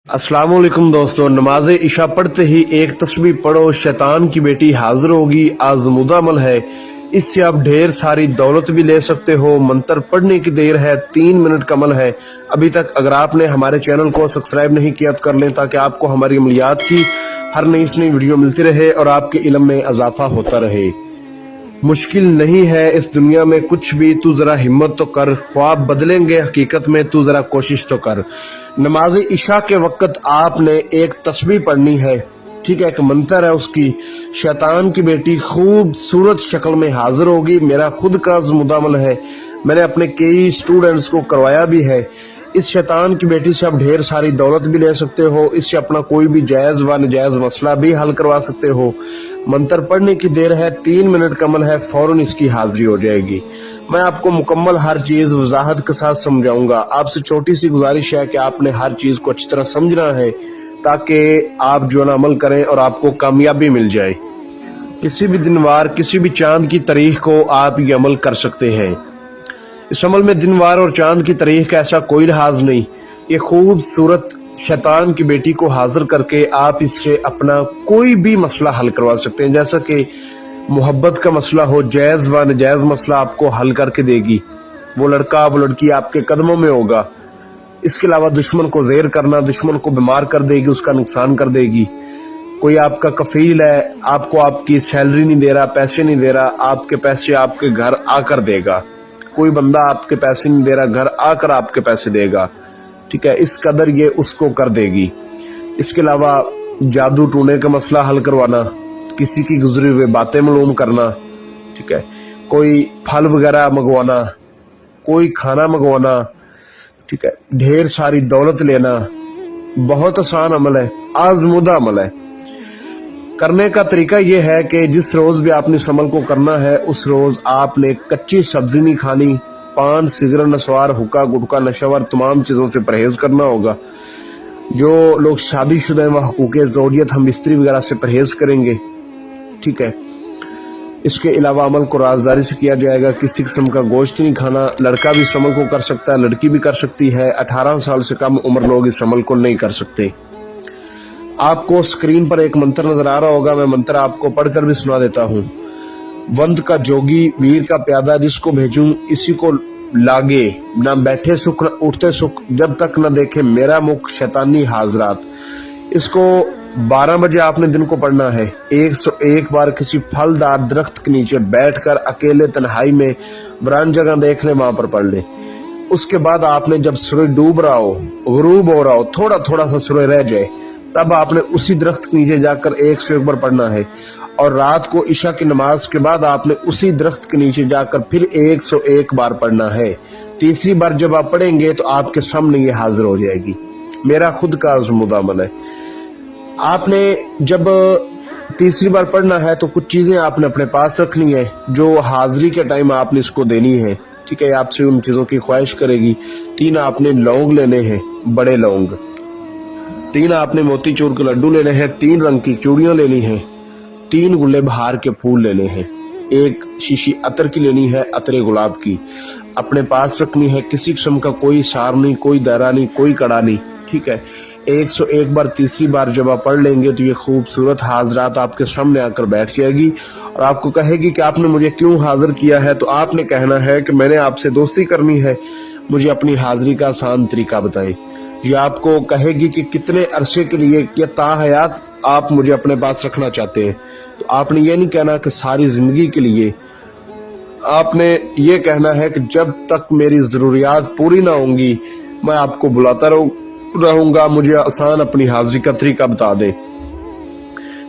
अस्सलाम वालेकुम दोस्तों, नमाज इशा पढ़ते ही एक तस्बीह पढ़ो, शैतान की बेटी हाजिर होगी, आजमूदा अमल है। इससे आप ढेर सारी दौलत भी ले सकते हो। मंत्र पढ़ने की देर है, 3 मिनट का अमल है। अभी तक अगर आपने हमारे चैनल को सब्सक्राइब नहीं किया तो कर लें, ताकि आपको हमारी अमलियात की हर नई से नई वीडियो मिलती रहे और आपके इल्म में इजाफा होता रहे। मुश्किल नहीं है इस दुनिया में कुछ भी, तू जरा हिम्मत तो कर, ख्वाब बदलेंगे हकीकत में, तू जरा कोशिश तो कर। नमाज इशा के वक्त आपने एक तस्बीह पढ़नी है, ठीक है, एक मंत्र है उसकी। शैतान की बेटी खूबसूरत शक्ल में हाजिर होगी। मेरा खुद का आज़मूदा अमल है, मैंने अपने कई स्टूडेंट्स को करवाया भी है। इस शैतान की बेटी से आप ढेर सारी दौलत भी ले सकते हो। इससे अपना कोई भी जायज व नाजायज मसला भी हल करवा सकते हो। मंत्र पढ़ने की देर है, 3 मिनट का अमल है, फौरन इसकी हाजिरी हो जाएगी। मैं आपको मुकम्मल हर चीज वजाहत के साथ समझाऊंगा। आपसे छोटी सी गुजारिश है कि आपने हर चीज को अच्छी तरह समझना है, ताकि आप जो ना अमल करें और आपको कामयाबी मिल जाए। किसी भी दिनवार, किसी भी चांद की तारीख को आप ये अमल कर सकते हैं। इस अमल में दिनवार और चांद की तारीख का ऐसा कोई लिहाज नहीं। ये खूबसूरत शैतान की बेटी को हाजिर करके आप इससे अपना कोई भी मसला हल करवा सकते हैं। जैसा कि मोहब्बत का मसला हो, जायज व नाजायज मसला आपको हल करके देगी। वो लड़का वो लड़की आपके कदमों में होगा। इसके अलावा दुश्मन को ज़ेर करना, दुश्मन को बीमार कर देगी, उसका नुकसान कर देगी। कोई आपका कफील है, आपको आपकी सैलरी नहीं दे रहा, पैसे नहीं दे रहा, आपके पैसे आपके घर आकर देगा। कोई बंदा आपके पैसे नहीं दे रहा, घर आकर आपके पैसे देगा, ठीक है, इस कदर ये उसको कर देगी। इसके अलावा जादू टूने का मसला हल करवाना, किसी की गुजरी हुई बातें मालूम करना, ठीक है, कोई फल वगैरह मंगवाना, कोई खाना मंगवाना, ठीक है, ढेर सारी दौलत लेना। बहुत आसान अमल है, आजमूदा अमल है। करने का तरीका यह है कि जिस रोज भी आपने इस अमल को करना है, उस रोज आपने कच्ची सब्जी नहीं खानी, पान, सिगरेट, नशवार, हुक्का, गुटखा, नशावर तमाम चीजों से परहेज करना होगा। जो लोग शादीशुदा हैं वह हुकूके ज़ौजियत, हम स्त्री वगैरह से परहेज करेंगे, ठीक है। इसके अलावा अमल को राजदारी से किया जाएगा। किसी किस्म का गोश्त नहीं खाना। लड़का भी इस अमल को कर सकता है, लड़की भी कर सकती है। 18 साल से कम उम्र लोग इस अमल को नहीं कर सकते। आपको स्क्रीन पर एक मंत्र नजर आ रहा होगा, मैं मंत्र आपको पढ़कर भी सुना देता हूँ। वंद का जोगी, वीर का प्यादा, जिसको भेजूं इसी को लागे, न बैठे सुख न उठते सुख, जब तक न देखे मेरा मुख शैतानी हाजरात। इसको 12 बजे आपने दिन को पढ़ना है। 101 बार किसी फलदार दरख्त के नीचे बैठकर अकेले तन्हाई में वीरान जगह देख ले, वहां पर पढ़ ले। उसके बाद आपने जब सूरज डूब रहा हो, गुरूब हो रहा हो, थोड़ा थोड़ा सा सूरज रह जाए, तब आपने उसी दरख्त के नीचे जाकर 101 बार पढ़ना है। और रात को इशा की नमाज के बाद आपने उसी दरख्त के नीचे जाकर फिर 101 बार पढ़ना है। तीसरी बार जब आप पढ़ेंगे तो आपके सामने ये हाजिर हो जाएगी। मेरा खुद का आज़मूदा अमल है। आपने जब तीसरी बार पढ़ना है तो कुछ चीजें आपने अपने पास रखनी है, जो हाजिरी के टाइम आपने इसको देनी है, ठीक है। आपसे उन चीजों की ख्वाहिश करेगी। 3 आपने लौंग लेने हैं, बड़े लौंग। 3 आपने मोतीचूर के लड्डू लेने हैं। 3 रंग की चूड़ियां लेनी है। 3 गुल्ले बहार के फूल लेने हैं। 1 शीशी अतर की लेनी है, अतरे गुलाब की अपने पास रखनी है। किसी किस्म का कोई सार नहीं, कोई दायरा नहीं, कोई कड़ा नहीं, ठीक है। 101 बार तीसरी बार जब आप पढ़ लेंगे तो ये खूबसूरत हाजरात आपके सामने आकर बैठ जाएगी और आपको कहेगी कि आपने मुझे क्यों हाजिर किया है। तो आपने कहना है कि मैंने आपसे दोस्ती करनी है, मुझे अपनी हाजिरी का आसान तरीका बताएं। ये आपको कहेगी कि कितने अरसे के लिए या ताहयात आप मुझे अपने पास रखना चाहते हैं। तो आपने ये नहीं कहना कि सारी जिंदगी के लिए, आपने ये कहना है कि जब तक मेरी जरूरियात पूरी ना होंगी मैं आपको बुलाता रहूंगा, मुझे आसान अपनी हाजिरी का तरीका बता दे।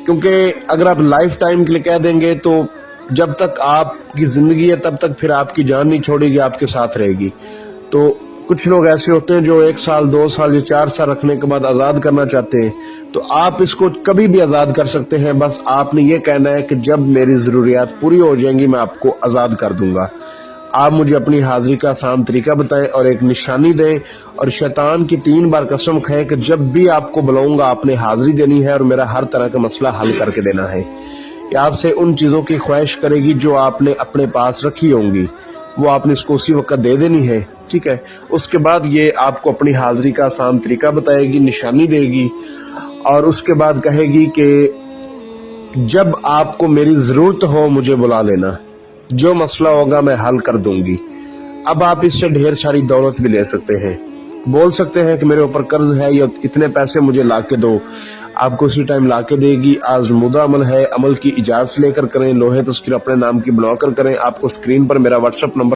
क्योंकि अगर आप लाइफ टाइम के लिए कह देंगे तो जब तक आपकी जिंदगी है तब तक फिर आपकी जान नहीं छोड़ेगी, आपके साथ रहेगी। तो कुछ लोग ऐसे होते हैं जो 1 साल, 2 साल या 4 साल रखने के बाद आजाद करना चाहते हैं। तो आप इसको कभी भी आजाद कर सकते हैं, बस आपने ये कहना है कि जब मेरी जरूरियात पूरी हो जाएंगी मैं आपको आजाद कर दूंगा। आप मुझे अपनी हाजिरी का आसान तरीका बताएं और एक निशानी दें, और शैतान की 3 बार कसम खाएं कि जब भी आपको बुलाऊंगा आपने हाजिरी देनी है और मेरा हर तरह का मसला हल करके देना है। ये आपसे उन चीजों की ख्वाहिश करेगी जो आपने अपने पास रखी होंगी। وہ آپ نے اس کو اسی وقت دے دینی ہے، ٹھیک ہے۔ اس کے بعد یہ آپ کو اپنی حاضری کا آسان طریقہ بتائے گی، نشانی دے گی، اور اس کے بعد کہے گی کہ جب آپ کو میری ضرورت ہو مجھے بلا لینا، جو مسئلہ ہوگا میں حل کر دوں گی۔ اب آپ اس سے ڈھیر ساری دولت بھی لے سکتے ہیں، بول سکتے ہیں کہ میرے اوپر قرض ہے یا اتنے پیسے مجھے لا کے دو، آپ کو اسی ٹائم لا کے دے گی۔ آزمودہ عمل ہے، عمل کی اجازت لے کر کریں، لوہے تذکیر اپنے نام کی بنا کر کریں۔ آپ کو اسکرین پر میرا واٹس ایپ نمبر